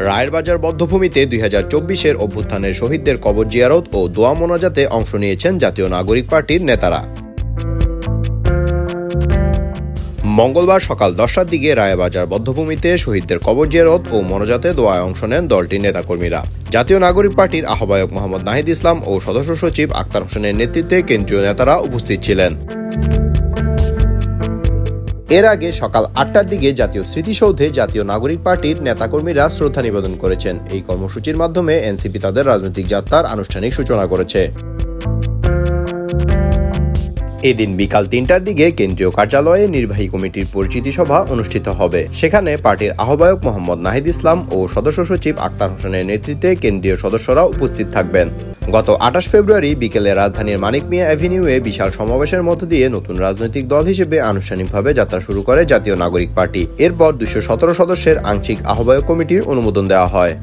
রায়ের বাজার বধ্যভূমিতে 2024-এর অভ্যুত্থানের শহীদদের কবর জিয়ারত ও দোয়া মোনাজাতে অংশ নিয়েছেন জাতীয় নাগরিক পার্টির নেতারা। মঙ্গলবার সকাল 10টার দিকে রায়েরবাজার বধ্যভূমিতে শহীদদের কবর জিয়ারত ও মোনাজাতে দোয়ায় অংশ নেন দলটির নেতাকর্মীরা। জাতীয় নাগরিক পার্টির আহ্বায়ক মোহাম্মদ নাহিদ ইসলাম ও সদস্য সচিব আক্তার হোসেনের নেতৃত্বে কেন্দ্রীয় নেতারা উপস্থিত ছিলেন। এর আগে সকাল 8টার দিকে জাতীয় স্মৃতিসৌধে জাতীয় নাগরিক পার্টির নেতাকর্মীরা শ্রদ্ধা নিবেদন করেছেন। এই কর্মসূচির মাধ্যমে এনসিপি তাদের রাজনৈতিক যাত্রার আনুষ্ঠানিক সূচনা করেছে। এদিন বিকাল 3টার দিকে কেন্দ্রীয় কার্যালয়ে নির্বাহী কমিটির পরিচিতি সভা অনুষ্ঠিত হবে। সেখানে পার্টির আহ্বায়ক মোহাম্মদ নাহিদ ইসলাম ও সদস্য সচিব আক্তার হোসেনের নেতৃত্বে কেন্দ্রীয় সদস্যরা উপস্থিত থাকবেন। গত 28 ফেব্রুয়ারি বিকেলে রাজধানীর মানিক মিয়া অ্যাভিনিউয়ে বিশাল সমাবেশের মধ্য দিয়ে নতুন রাজনৈতিক দল হিসেবে আনুষ্ঠানিকভাবে যাত্রা শুরু করে জাতীয় নাগরিক পার্টি। এরপর 217 সদস্যের আংশিক আহ্বায়ক কমিটির অনুমোদন দেওয়া হয়।